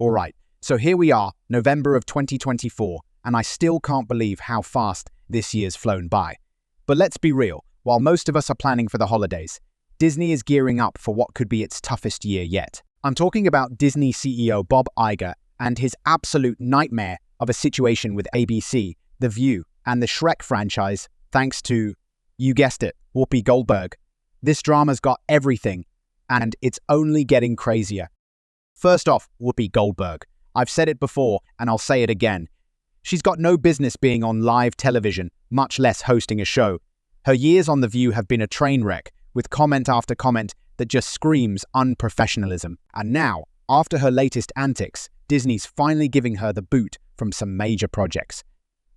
Alright, so here we are, November of 2024, and I still can't believe how fast this year's flown by. But let's be real, while most of us are planning for the holidays, Disney is gearing up for what could be its toughest year yet. I'm talking about Disney CEO Bob Iger and his absolute nightmare of a situation with ABC, The View, and the Shrek franchise, thanks to, you guessed it, Whoopi Goldberg. This drama's got everything, and it's only getting crazier. First off, Whoopi Goldberg. I've said it before, and I'll say it again. She's got no business being on live television, much less hosting a show. Her years on The View have been a train wreck, with comment after comment that just screams unprofessionalism. And now, after her latest antics, Disney's finally giving her the boot from some major projects.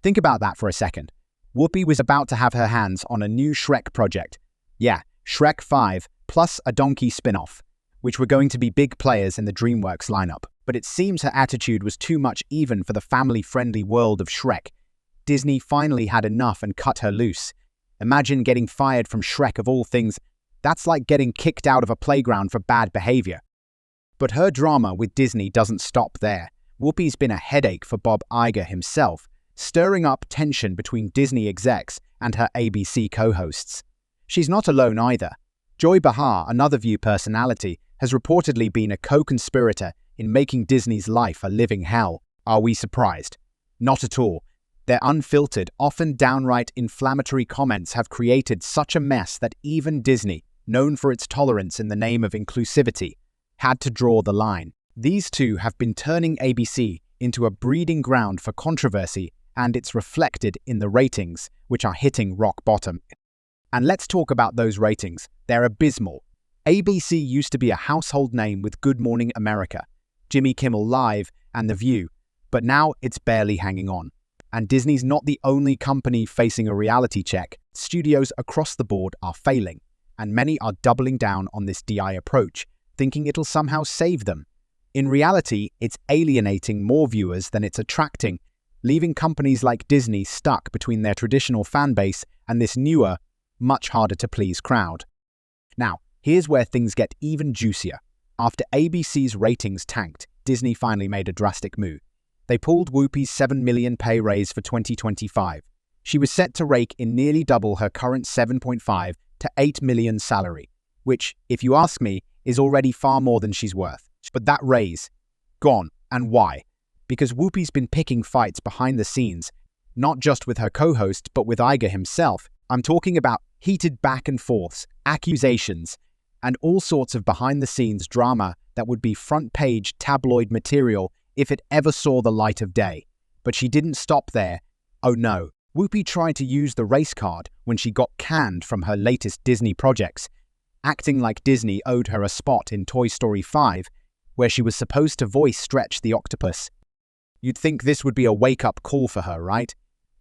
Think about that for a second. Whoopi was about to have her hands on a new Shrek project. Yeah, Shrek 5 plus a donkey spin-off, which were going to be big players in the DreamWorks lineup. But it seems her attitude was too much even for the family-friendly world of Shrek. Disney finally had enough and cut her loose. Imagine getting fired from Shrek of all things. That's like getting kicked out of a playground for bad behavior. But her drama with Disney doesn't stop there. Whoopi's been a headache for Bob Iger himself, stirring up tension between Disney execs and her ABC co-hosts. She's not alone either. Joy Behar, another View personality, has reportedly been a co-conspirator in making Disney's life a living hell. Are we surprised? Not at all. Their unfiltered, often downright inflammatory comments have created such a mess that even Disney, known for its tolerance in the name of inclusivity, had to draw the line. These two have been turning ABC into a breeding ground for controversy, and it's reflected in the ratings, which are hitting rock bottom. And let's talk about those ratings. They're abysmal. ABC used to be a household name with Good Morning America, Jimmy Kimmel Live, and The View, but now it's barely hanging on. And Disney's not the only company facing a reality check. Studios across the board are failing, and many are doubling down on this DI approach, thinking it'll somehow save them. In reality, it's alienating more viewers than it's attracting, leaving companies like Disney stuck between their traditional fan base and this newer, much harder to please crowd. Now, here's where things get even juicier. After ABC's ratings tanked, Disney finally made a drastic move. They pulled Whoopi's $7 million pay raise for 2025. She was set to rake in nearly double her current $7.5 to $8 million salary, which, if you ask me, is already far more than she's worth. But that raise, gone. And why? Because Whoopi's been picking fights behind the scenes, not just with her co-host, but with Iger himself. I'm talking about heated back and forths, accusations, and all sorts of behind-the-scenes drama that would be front-page tabloid material if it ever saw the light of day. But she didn't stop there. Oh no, Whoopi tried to use the race card when she got canned from her latest Disney projects, acting like Disney owed her a spot in Toy Story 5, where she was supposed to voice Stretch the Octopus. You'd think this would be a wake-up call for her, right?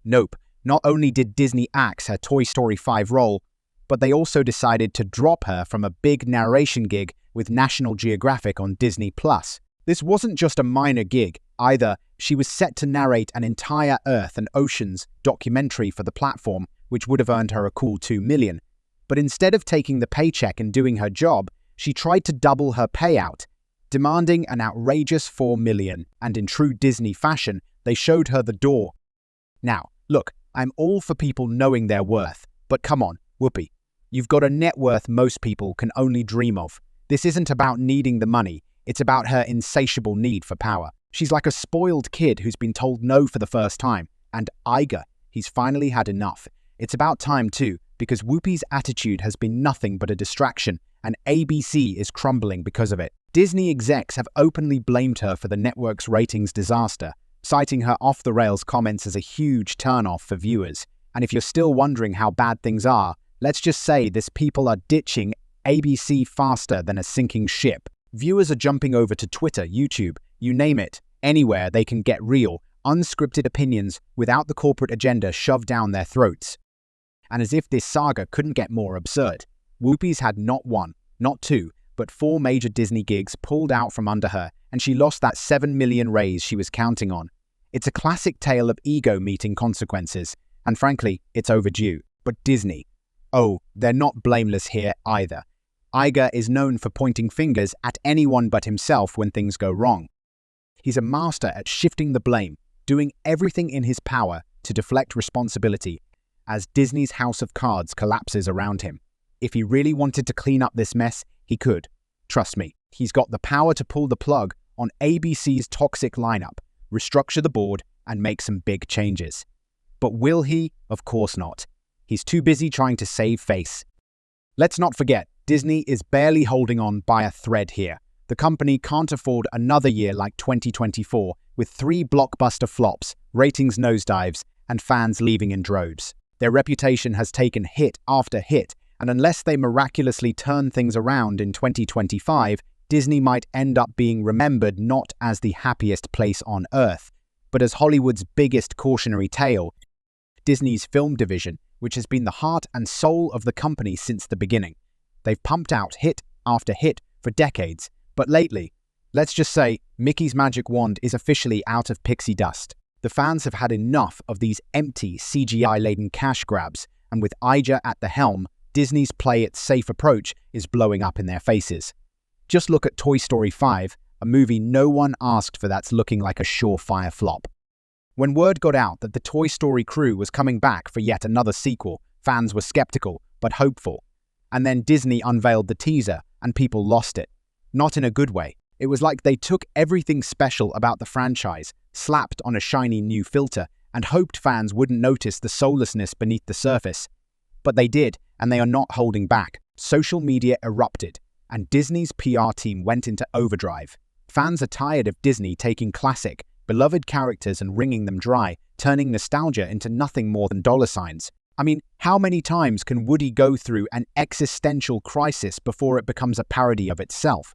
Nope. Not only did Disney axe her Toy Story 5 role, but they also decided to drop her from a big narration gig with National Geographic on Disney+. This wasn't just a minor gig, either. She was set to narrate an entire Earth and Oceans documentary for the platform, which would have earned her a cool $2 million. But instead of taking the paycheck and doing her job, she tried to double her payout, demanding an outrageous $4 million, and in true Disney fashion, they showed her the door. Now, look, I'm all for people knowing their worth, but come on, Whoopi, you've got a net worth most people can only dream of. This isn't about needing the money, it's about her insatiable need for power. She's like a spoiled kid who's been told no for the first time, and Iger, he's finally had enough. It's about time too, because Whoopi's attitude has been nothing but a distraction, and ABC is crumbling because of it. Disney execs have openly blamed her for the network's ratings disaster, citing her off-the-rails comments as a huge turn-off for viewers. And if you're still wondering how bad things are, let's just say this people are ditching ABC faster than a sinking ship. Viewers are jumping over to Twitter, YouTube, you name it, anywhere they can get real, unscripted opinions without the corporate agenda shoved down their throats. And as if this saga couldn't get more absurd, Whoopi's had not one, not two, but 4 major Disney gigs pulled out from under her, and she lost that $7 million raise she was counting on. It's a classic tale of ego meeting consequences, and frankly, it's overdue. But Disney, oh, they're not blameless here either. Iger is known for pointing fingers at anyone but himself when things go wrong. He's a master at shifting the blame, doing everything in his power to deflect responsibility as Disney's house of cards collapses around him. If he really wanted to clean up this mess, he could. Trust me, he's got the power to pull the plug on ABC's toxic lineup, restructure the board, and make some big changes. But will he? Of course not. He's too busy trying to save face. Let's not forget, Disney is barely holding on by a thread here. The company can't afford another year like 2024, with 3 blockbuster flops, ratings nosedives, and fans leaving in droves. Their reputation has taken hit after hit, and unless they miraculously turn things around in 2025, Disney might end up being remembered not as the happiest place on earth, but as Hollywood's biggest cautionary tale. Disney's film division, which has been the heart and soul of the company since the beginning. They've pumped out hit after hit for decades, but lately, let's just say, Mickey's magic wand is officially out of pixie dust. The fans have had enough of these empty, CGI-laden cash grabs, and with Iger at the helm, Disney's play-it-safe approach is blowing up in their faces. Just look at Toy Story 5, a movie no one asked for that's looking like a surefire flop. When word got out that the Toy Story crew was coming back for yet another sequel, fans were skeptical but hopeful. And then Disney unveiled the teaser, and people lost it. Not in a good way. It was like they took everything special about the franchise, slapped on a shiny new filter, and hoped fans wouldn't notice the soullessness beneath the surface. But they did, and they are not holding back. Social media erupted, and Disney's PR team went into overdrive. Fans are tired of Disney taking classic, beloved characters and wringing them dry, turning nostalgia into nothing more than dollar signs. I mean, how many times can Woody go through an existential crisis before it becomes a parody of itself?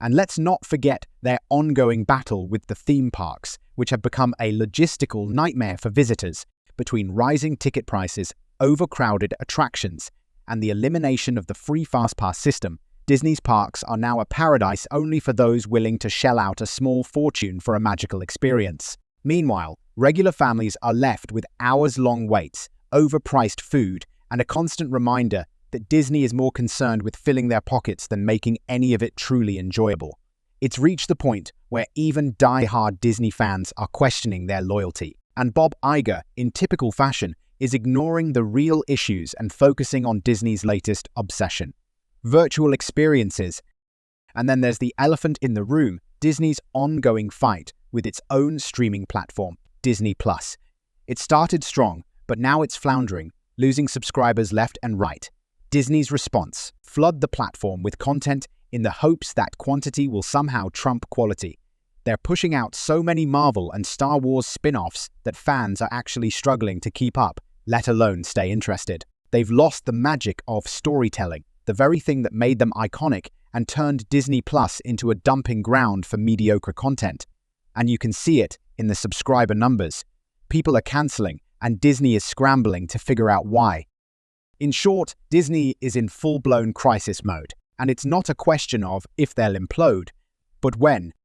And let's not forget their ongoing battle with the theme parks, which have become a logistical nightmare for visitors, between rising ticket prices, overcrowded attractions, and the elimination of the free FastPass system. Disney's parks are now a paradise only for those willing to shell out a small fortune for a magical experience. Meanwhile, regular families are left with hours-long waits, overpriced food, and a constant reminder that Disney is more concerned with filling their pockets than making any of it truly enjoyable. It's reached the point where even die-hard Disney fans are questioning their loyalty. And Bob Iger, in typical fashion, is ignoring the real issues and focusing on Disney's latest obsession: virtual experiences. And then there's the elephant in the room, Disney's ongoing fight with its own streaming platform, Disney+. It started strong, but now it's floundering, losing subscribers left and right. Disney's response: flood the platform with content in the hopes that quantity will somehow trump quality. They're pushing out so many Marvel and Star Wars spin-offs that fans are actually struggling to keep up, let alone stay interested. They've lost the magic of storytelling, the very thing that made them iconic, and turned Disney Plus into a dumping ground for mediocre content. And you can see it in the subscriber numbers. People are cancelling, and Disney is scrambling to figure out why. In short, Disney is in full-blown crisis mode, and it's not a question of if they'll implode, but when.